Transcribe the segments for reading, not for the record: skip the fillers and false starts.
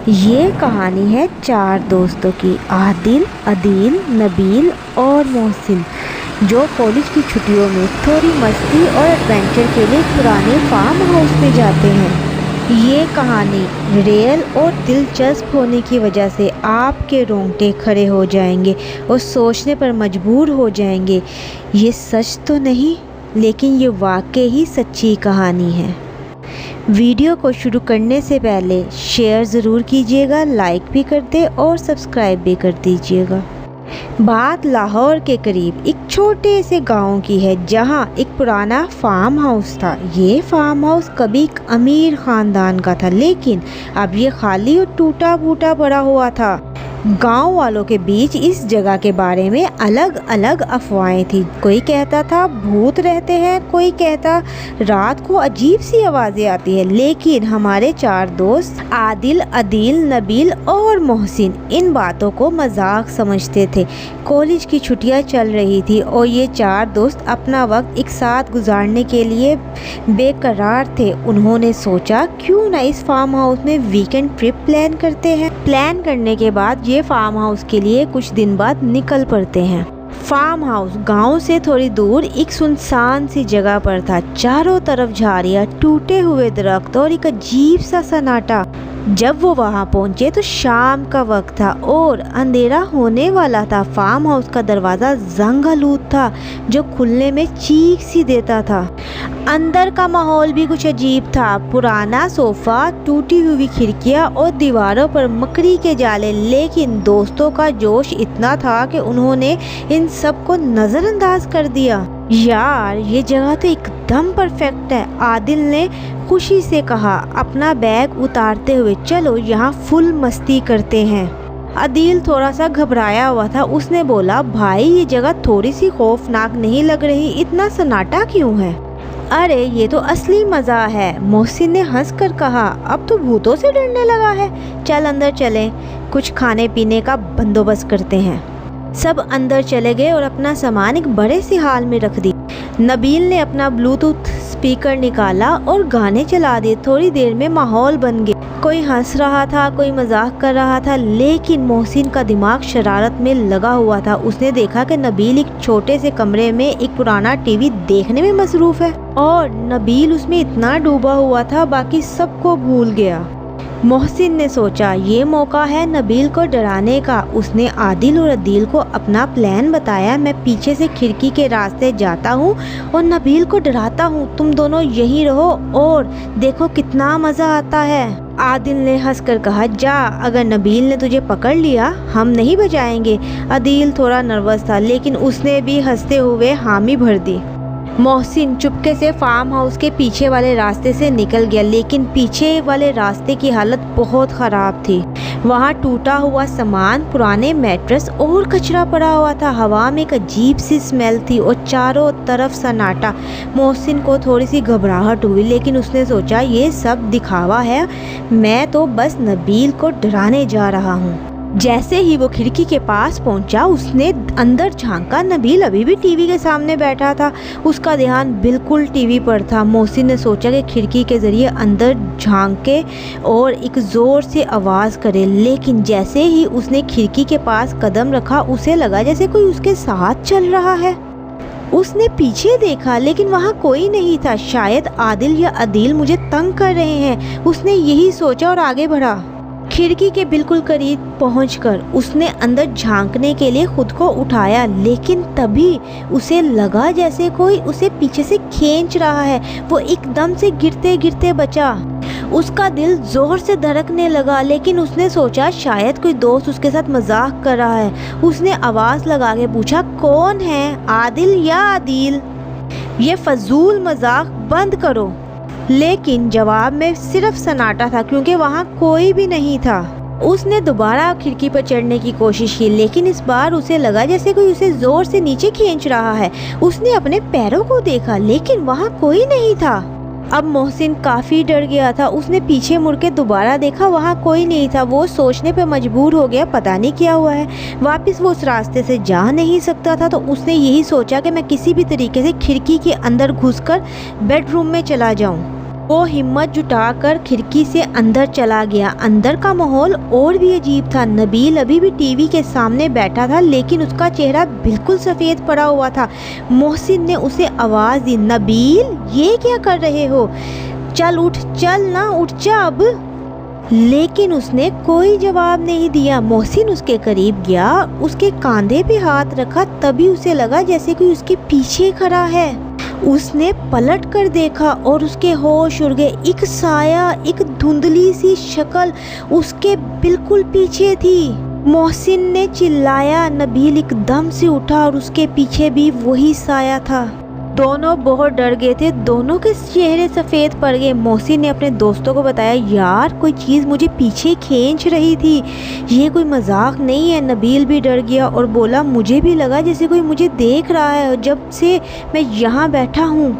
ये कहानी है चार दोस्तों की, आदिल, अदील, नबील और मोहसिन, जो कॉलेज की छुट्टियों में थोड़ी मस्ती और एडवेंचर के लिए पुराने फार्म हाउस में जाते हैं। ये कहानी रियल और दिलचस्प होने की वजह से आपके रोंगटे खड़े हो जाएंगे और सोचने पर मजबूर हो जाएंगे। ये सच तो नहीं, लेकिन ये वाकई ही सच्ची कहानी है। वीडियो को शुरू करने से पहले शेयर ज़रूर कीजिएगा, लाइक भी कर दे और सब्सक्राइब भी कर दीजिएगा। बात लाहौर के करीब एक छोटे से गांव की है, जहां एक पुराना फार्म हाउस था। ये फार्म हाउस कभी एक अमीर ख़ानदान का था, लेकिन अब ये खाली और टूटा फूटा पड़ा हुआ था। गांव वालों के बीच इस जगह के बारे में अलग अलग अफवाहें थी। कोई कहता था भूत रहते हैं, कोई कहता रात को अजीब सी आवाज़ें आती है। लेकिन हमारे चार दोस्त आदिल, अदील, नबील और मोहसिन इन बातों को मजाक समझते थे। कॉलेज की छुट्टियां चल रही थी और ये चार दोस्त अपना वक्त एक साथ गुजारने के लिए बेकरार थे। उन्होंने सोचा क्यों ना इस फार्म हाउस में वीकेंड ट्रिप प्लान करते हैं। प्लान करने के बाद ये फार्म हाउस के लिए कुछ दिन बाद निकल पड़ते हैं। फार्म हाउस गांव से थोड़ी दूर एक सुनसान सी जगह पर था। चारों तरफ झाड़ियां, टूटे हुए दरख्त और एक अजीब सा सन्नाटा। जब वो वहां पहुंचे तो शाम का वक्त था और अंधेरा होने वाला था। फार्म हाउस का दरवाज़ा जंग-आलूद था, जो खुलने में चीख सी देता था। अंदर का माहौल भी कुछ अजीब था। पुराना सोफा, टूटी हुई खिड़कियां और दीवारों पर मकड़ी के जाले। लेकिन दोस्तों का जोश इतना था कि उन्होंने इन सब को नज़रअंदाज कर दिया। यार, ये जगह तो एकदम परफेक्ट है, आदिल ने खुशी से कहा, अपना बैग उतारते हुए। चलो यहाँ फुल मस्ती करते हैं। अदील थोड़ा सा घबराया हुआ था। उसने बोला, भाई ये जगह थोड़ी सी खौफनाक नहीं लग रही? इतना सन्नाटा क्यों है? अरे ये तो असली मज़ा है, मोहसिन ने हंसकर कहा। अब तो भूतों से डरने लगा है। चल अंदर चलें, कुछ खाने पीने का बंदोबस्त करते हैं। सब अंदर चले गए और अपना सामान एक बड़े से हाल में रख दी। नबील ने अपना ब्लूटूथ स्पीकर निकाला और गाने चला दिए। थोड़ी देर में माहौल बन गया। कोई हंस रहा था, कोई मजाक कर रहा था, लेकिन मोहसिन का दिमाग शरारत में लगा हुआ था। उसने देखा कि नबील एक छोटे से कमरे में एक पुराना टीवी देखने में मसरूफ है और नबील उसमें इतना डूबा हुआ था, बाकी सबको भूल गया। मोहसिन ने सोचा ये मौका है नबील को डराने का। उसने आदिल और अदील को अपना प्लान बताया। मैं पीछे से खिड़की के रास्ते जाता हूँ और नबील को डराता हूँ, तुम दोनों यहीं रहो और देखो कितना मज़ा आता है। आदिल ने हंसकर कहा, जा, अगर नबील ने तुझे पकड़ लिया हम नहीं बचाएंगे। अदील थोड़ा नर्वस था, लेकिन उसने भी हंसते हुए हामी भर दी। मोहसिन चुपके से फार्म हाउस के पीछे वाले रास्ते से निकल गया, लेकिन पीछे वाले रास्ते की हालत बहुत ख़राब थी। वहाँ टूटा हुआ सामान, पुराने मैट्रेस और कचरा पड़ा हुआ था। हवा में एक अजीब सी स्मेल थी और चारों तरफ सन्नाटा। मोहसिन को थोड़ी सी घबराहट हुई, लेकिन उसने सोचा ये सब दिखावा है, मैं तो बस नबील को डराने जा रहा हूँ। जैसे ही वो खिड़की के पास पहुंचा, उसने अंदर झांका। नबील अभी भी टीवी के सामने बैठा था, उसका ध्यान बिल्कुल टीवी पर था। मोहसिन ने सोचा कि खिड़की के जरिए अंदर झांके और एक ज़ोर से आवाज़ करे, लेकिन जैसे ही उसने खिड़की के पास कदम रखा, उसे लगा जैसे कोई उसके साथ चल रहा है। उसने पीछे देखा, लेकिन वहाँ कोई नहीं था। शायद आदिल या अदील मुझे तंग कर रहे हैं, उसने यही सोचा और आगे बढ़ा। खिड़की के बिल्कुल करीब पहुंचकर उसने अंदर झांकने के लिए खुद को उठाया, लेकिन तभी उसे लगा जैसे कोई उसे पीछे से खींच रहा है। वो एकदम से गिरते गिरते बचा। उसका दिल जोर से धड़कने लगा, लेकिन उसने सोचा शायद कोई दोस्त उसके साथ मजाक कर रहा है। उसने आवाज़ लगा के पूछा, कौन है, आदिल या अदील? ये फजूल मजाक बंद करो। लेकिन जवाब में सिर्फ सन्नाटा था, क्योंकि वहाँ कोई भी नहीं था। उसने दोबारा खिड़की पर चढ़ने की कोशिश की, लेकिन इस बार उसे लगा जैसे कोई उसे जोर से नीचे खींच रहा है। उसने अपने पैरों को देखा, लेकिन वहाँ कोई नहीं था। अब मोहसिन काफ़ी डर गया था। उसने पीछे मुड़ के दोबारा देखा, वहाँ कोई नहीं था। वो सोचने पर मजबूर हो गया, पता नहीं क्या हुआ है। वापस वो उस रास्ते से जा नहीं सकता था, तो उसने यही सोचा कि मैं किसी भी तरीके से खिड़की के अंदर घुसकर बेडरूम में चला जाऊँ। वो हिम्मत जुटाकर खिड़की से अंदर चला गया। अंदर का माहौल और भी अजीब था। नबील अभी भी टीवी के सामने बैठा था, लेकिन उसका चेहरा बिल्कुल सफ़ेद पड़ा हुआ था। मोहसिन ने उसे आवाज़ दी, नबील ये क्या कर रहे हो? चल उठ, चल ना, उठ जा अब। लेकिन उसने कोई जवाब नहीं दिया। मोहसिन उसके करीब गया, उसके कंधे पे हाथ रखा, तभी उसे लगा जैसे कोई उसके पीछे खड़ा है। उसने पलट कर देखा और उसके होश उड़ गए। एक साया, एक धुंधली सी शक्ल उसके बिल्कुल पीछे थी। मोहसिन ने चिल्लाया। नबील एकदम से उठा और उसके पीछे भी वही साया था। दोनों बहुत डर गए थे, दोनों के चेहरे सफ़ेद पड़ गए। मोहसिन ने अपने दोस्तों को बताया, यार कोई चीज़ मुझे पीछे खींच रही थी, ये कोई मजाक नहीं है। नबील भी डर गया और बोला, मुझे भी लगा जैसे कोई मुझे देख रहा है जब से मैं यहाँ बैठा हूँ।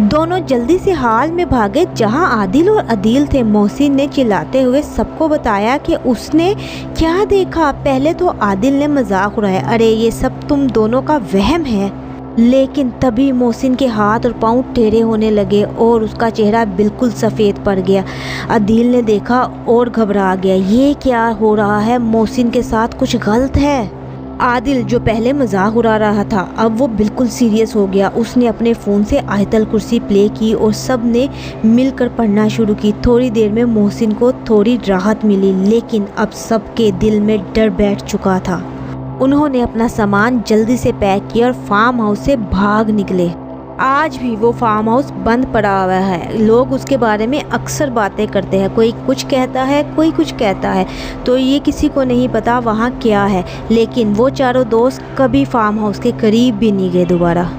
दोनों जल्दी से हाल में भागे जहाँ आदिल और अदील थे। मोहसिन ने चिल्लाते हुए सबको बताया कि उसने क्या देखा। पहले तो आदिल ने मजाक उड़ाया, अरे ये सब तुम दोनों का वहम है। लेकिन तभी मोहसिन के हाथ और पाँव टेढ़े होने लगे और उसका चेहरा बिल्कुल सफ़ेद पड़ गया। अदील ने देखा और घबरा गया, ये क्या हो रहा है? मोहसिन के साथ कुछ गलत है। आदिल जो पहले मजाक उड़ा रहा था, अब वो बिल्कुल सीरियस हो गया। उसने अपने फ़ोन से आयतल कुर्सी प्ले की और सब ने मिलकर पढ़ना शुरू की। थोड़ी देर में मोहसिन को थोड़ी राहत मिली, लेकिन अब सबके दिल में डर बैठ चुका था। उन्होंने अपना सामान जल्दी से पैक किया और फार्म हाउस से भाग निकले। आज भी वो फार्म हाउस बंद पड़ा हुआ है। लोग उसके बारे में अक्सर बातें करते हैं, कोई कुछ कहता है, कोई कुछ कहता है, तो ये किसी को नहीं पता वहाँ क्या है। लेकिन वो चारों दोस्त कभी फार्म हाउस के करीब भी नहीं गए दोबारा।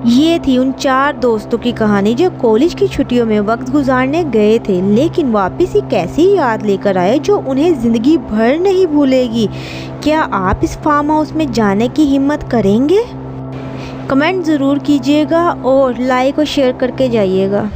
ये थी उन 4 दोस्तों की कहानी जो कॉलेज की छुट्टियों में वक्त गुजारने गए थे, लेकिन वापस एक ऐसी याद लेकर आए जो उन्हें ज़िंदगी भर नहीं भूलेगी। क्या आप इस फार्म हाउस में जाने की हिम्मत करेंगे? कमेंट ज़रूर कीजिएगा और लाइक और शेयर करके जाइएगा।